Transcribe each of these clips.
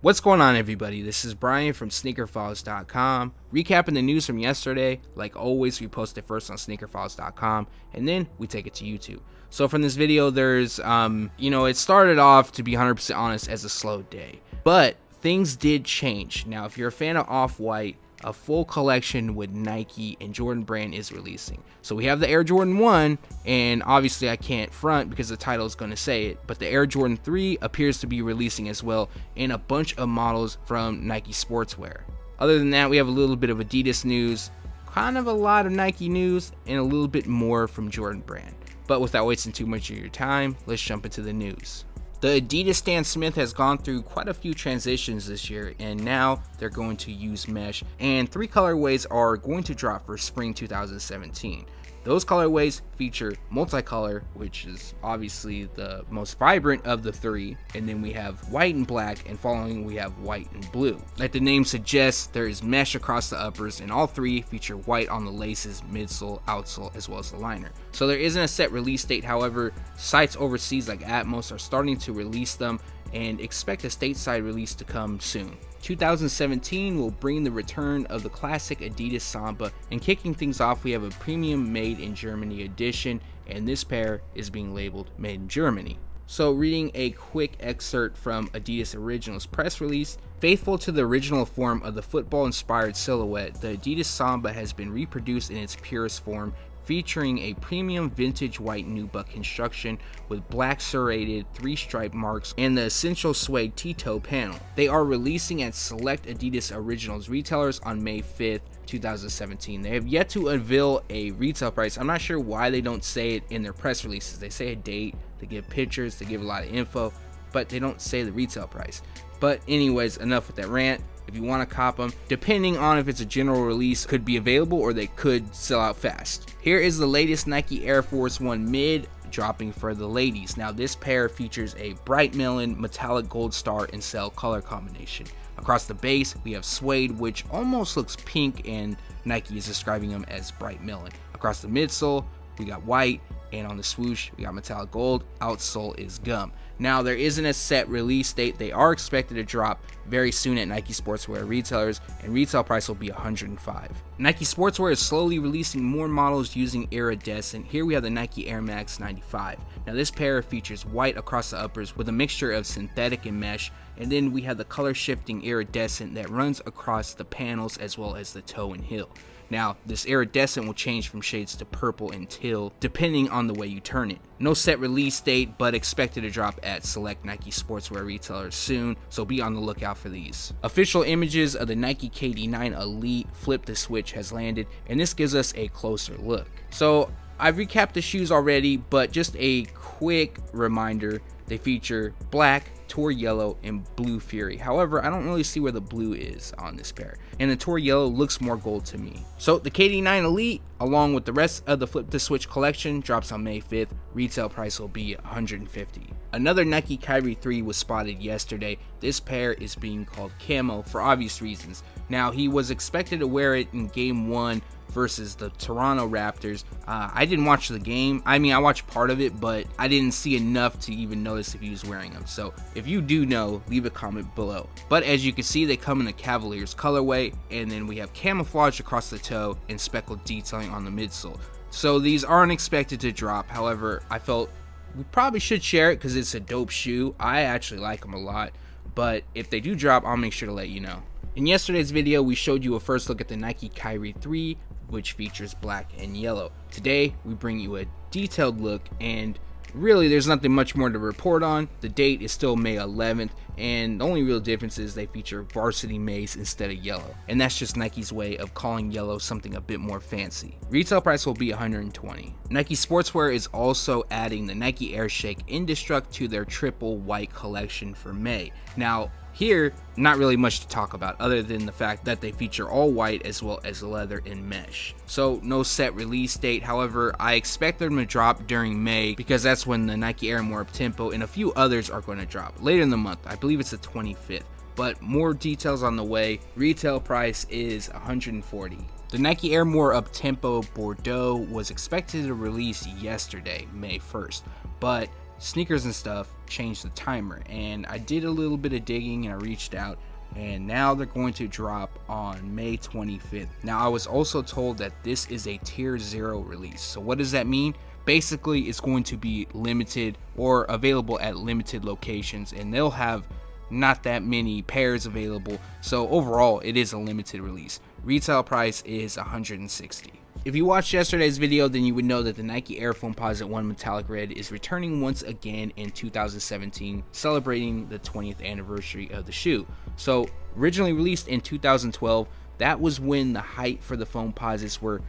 What's going on, everybody? This is Brian from SneakerFiles.com, recapping the news from yesterday. Like always, we post it first on SneakerFiles.com, and then we take it to YouTube. So from this video, there's, it started off, to be 100% honest, as a slow day. But things did change. Now, if you're a fan of Off-White, a full collection with Nike and Jordan brand is releasing. So we have the Air Jordan 1, and obviously I can't front because the title is going to say it, but the Air Jordan 3 appears to be releasing as well, and a bunch of models from Nike Sportswear. Other than that, we have a little bit of Adidas news, kind of a lot of Nike news, and a little bit more from Jordan brand. But without wasting too much of your time, let's jump into the news. The Adidas Stan Smith has gone through quite a few transitions this year, and now they're going to use mesh, and 3 colorways are going to drop for spring 2017. Those colorways feature multicolor, which is obviously the most vibrant of the 3, and then we have white and black, and following we have white and blue. Like the name suggests, there is mesh across the uppers, and all 3 feature white on the laces, midsole, outsole, as well as the liner. So there isn't a set release date. However, sites overseas like Atmos are starting to release them, and expect a stateside release to come soon. 2017 will bring the return of the classic Adidas Samba, and kicking things off, we have a premium made in Germany edition, and this pair is being labeled made in Germany. So reading a quick excerpt from Adidas Originals press release, faithful to the original form of the football inspired silhouette, the Adidas Samba has been reproduced in its purest form, featuring a premium vintage white nubuck construction with black serrated 3-stripe marks and the essential suede T-toe panel. They are releasing at select Adidas Originals retailers on May 5th, 2017. They have yet to unveil a retail price. I'm not sure why they don't say it in their press releases. They say a date, they give pictures, they give a lot of info, but they don't say the retail price. But anyways, enough with that rant. If you want to cop them, depending on if it's a general release, could be available or they could sell out fast. Here is the latest Nike Air Force One Mid dropping for the ladies. Now this pair features a bright melon metallic gold star and cell color combination. Across the base we have suede, which almost looks pink, and Nike is describing them as bright melon. Across the midsole we got white, and on the swoosh we got metallic gold. Outsole is gum. Now there isn't a set release date. They are expected to drop very soon at Nike Sportswear retailers, and retail price will be $105. Nike Sportswear is slowly releasing more models using Iridescent. Here we have the Nike Air Max 95. Now this pair features white across the uppers with a mixture of synthetic and mesh, and then we have the color shifting Iridescent that runs across the panels as well as the toe and heel. Now, this Iridescent will change from shades to purple and teal depending on the way you turn it. No set release date, but expected to drop at select Nike Sportswear retailers soon, so be on the lookout for these. Official images of the Nike KD9 Elite Flip the Switch has landed, and this gives us a closer look. So, I've recapped the shoes already, but just a quick reminder, they feature black, Tour Yellow, and Blue Fury. However, I don't really see where the blue is on this pair, and the Tour Yellow looks more gold to me. So the KD9 Elite, along with the rest of the Flip the Switch collection, drops on May 5th. Retail price will be $150. Another Nike Kyrie 3 was spotted yesterday. This pair is being called Camo for obvious reasons. Now, he was expected to wear it in Game 1 versus the Toronto Raptors. I didn't watch the game. I mean, I watched part of it, but I didn't see enough to even notice if he was wearing them. So if you do know, leave a comment below. But as you can see, they come in the Cavaliers colorway, and then we have camouflage across the toe and speckled detailing on the midsole. So these aren't expected to drop. However, I felt we probably should share it because it's a dope shoe. I actually like them a lot, but if they do drop, I'll make sure to let you know. In yesterday's video, we showed you a first look at the Nike Kyrie 3, which features black and yellow. Today, we bring you a detailed look, and really there's nothing much more to report on. The date is still May 11th, and the only real difference is they feature varsity maize instead of yellow, and that's just Nike's way of calling yellow something a bit more fancy. Retail price will be $120. Nike Sportswear is also adding the Nike Air Shake NDestrukt to their triple white collection for May. Now, here, not really much to talk about other than the fact that they feature all white as well as leather and mesh. So no set release date. However, I expect them to drop during May because that's when the Nike Air More Uptempo and a few others are going to drop later in the month. I believe it's the 25th. But more details on the way. Retail price is $140. The Nike Air More Uptempo Bordeaux was expected to release yesterday, May 1st, but Sneakers and Stuff changed the timer, and I did a little bit of digging and I reached out, and now they're going to drop on May 25th. Now I was also told that this is a tier 0 release. So what does that mean? Basically it's going to be limited or available at limited locations, and they'll have not that many pairs available. So overall it is a limited release. Retail price is $160. If you watched yesterday's video, then you would know that the Nike Air Foamposite One Metallic Red is returning once again in 2017, celebrating the 20th anniversary of the shoe. So originally released in 2012, that was when the hype for the Foamposites were,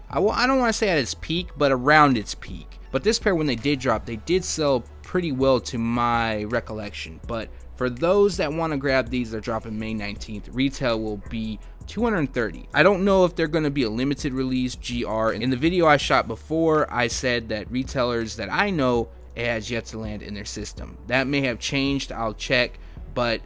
I don't want to say at its peak, but around its peak. But this pair, when they did drop, they did sell pretty well to my recollection. But for those that want to grab these, they're dropping May 19th. Retail will be $230. I don't know if they're going to be a limited release GR. In the video I shot before, I said that retailers that I know, it has yet to land in their system. That may have changed, I'll check, but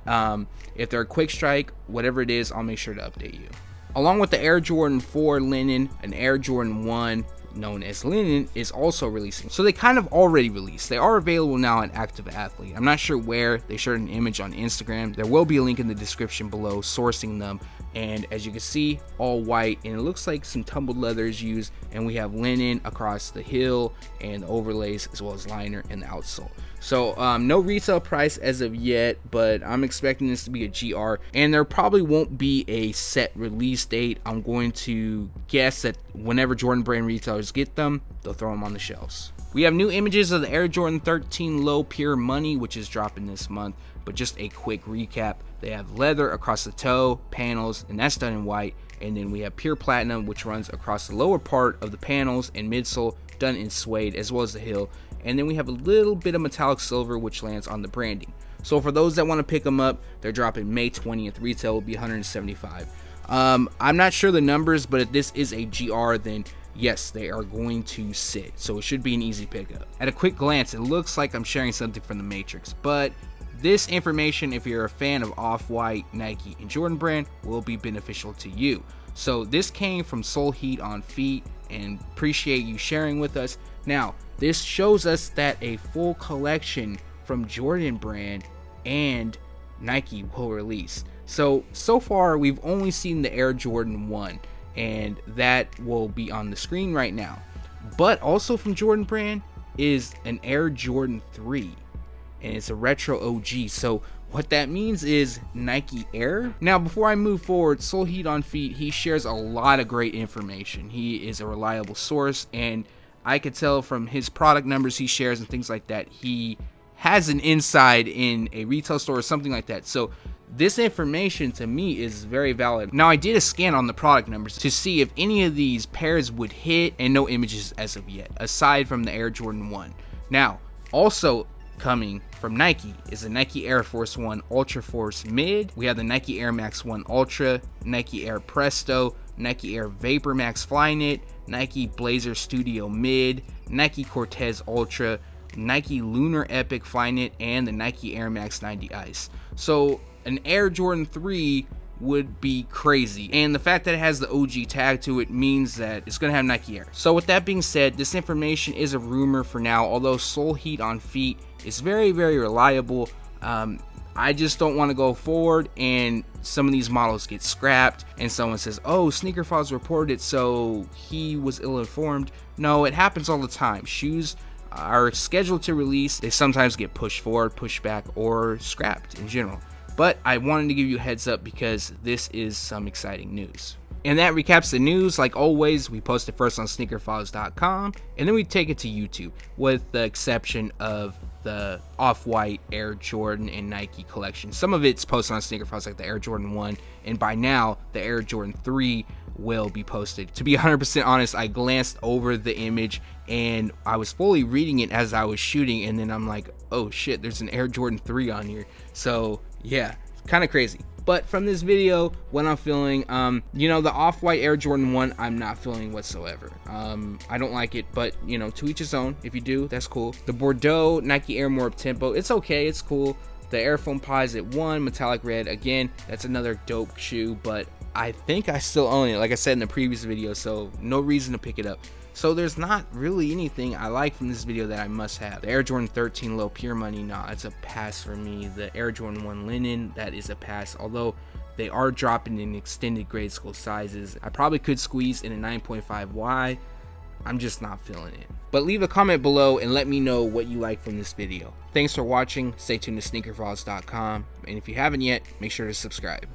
if they're a quick strike, whatever it is, I'll make sure to update you. Along with the Air Jordan 4 Linen, an Air Jordan 1 known as Linen is also releasing. So they kind of already released. They are available now on Active Athlete. I'm not sure where. They shared an image on Instagram. There will be a link in the description below sourcing them. And as you can see, all white, and it looks like some tumbled leather is used, and we have linen across the heel and the overlays, as well as liner and the outsole. So no retail price as of yet, but I'm expecting this to be a GR, and there probably won't be a set release date. I'm going to guess that whenever Jordan brand retailers get them, they'll throw them on the shelves. We have new images of the Air Jordan 13 Low Pure Money, which is dropping this month. But just a quick recap, they have leather across the toe, panels, and that's done in white. And then we have pure platinum, which runs across the lower part of the panels and midsole, done in suede, as well as the heel. And then we have a little bit of metallic silver, which lands on the branding. So for those that want to pick them up, they're dropping May 20th. Retail will be $175. I'm not sure the numbers, but if this is a GR, then yes, they are going to sit. So it should be an easy pickup. At a quick glance, it looks like I'm sharing something from the Matrix, but this information, if you're a fan of Off-White, Nike, and Jordan brand, will be beneficial to you. So this came from Soul Heat on Feet, and appreciate you sharing with us. Now, this shows us that a full collection from Jordan brand and Nike will release. So far, we've only seen the Air Jordan 1, and that will be on the screen right now. But also from Jordan brand is an Air Jordan 3. And it's a retro OG. So what that means is Nike Air. Now before I move forward, Soul Heat on Feet, he shares a lot of great information. He is a reliable source, and I could tell from his product numbers he shares and things like that, he has an inside in a retail store or something like that. So this information to me is very valid. Now I did a scan on the product numbers to see if any of these pairs would hit, and no images as of yet, aside from the Air Jordan 1. Now also coming from Nike is the Nike Air Force 1 Ultra Force Mid. We have the Nike Air Max 1 Ultra, Nike Air Presto, Nike Air Vapor Max Flyknit, Nike Blazer Studio Mid, Nike Cortez Ultra, Nike Lunar Epic Flyknit, and the Nike Air Max 90 Ice. So an Air Jordan 3 would be crazy, and the fact that it has the OG tag to it means that it's gonna have Nike Air. So with that being said, this information is a rumor for now, although Soul Heat on Feet is very, very reliable. I just don't want to go forward and some of these models get scrapped and someone says, oh, Sneaker Files reported it, so he was ill-informed. No, it happens all the time. Shoes are scheduled to release, they sometimes get pushed forward, pushed back, or scrapped in general. But I wanted to give you a heads up because this is some exciting news. And that recaps the news. Like always, we post it first on SneakerFiles.com, and then we take it to YouTube, with the exception of the Off-White Air Jordan and Nike collection. Some of it's posted on SneakerFiles, like the Air Jordan 1, and by now the Air Jordan 3 will be posted. To be 100% honest, I glanced over the image and I was fully reading it as I was shooting, and then I'm like, oh shit, there's an Air Jordan 3 on here. So yeah, kind of crazy. But from this video, what I'm feeling, you know, the Off-White Air Jordan 1, I'm not feeling whatsoever. I don't like it, but, you know, to each his own. If you do, that's cool. The Bordeaux Nike Air More Up-Tempo, it's okay, it's cool. The Air Foamposite One Metallic Red, again, that's another dope shoe, but I think I still own it, like I said in the previous video, so no reason to pick it up. So there's not really anything I like from this video that I must have. The Air Jordan 13 Low Pure Money, nah, it's a pass for me. The Air Jordan 1 Linen, that is a pass, although they are dropping in extended grade school sizes. I probably could squeeze in a 9.5Y. I'm just not feeling it. But leave a comment below and let me know what you like from this video. Thanks for watching. Stay tuned to SneakerFiles.com. And if you haven't yet, make sure to subscribe.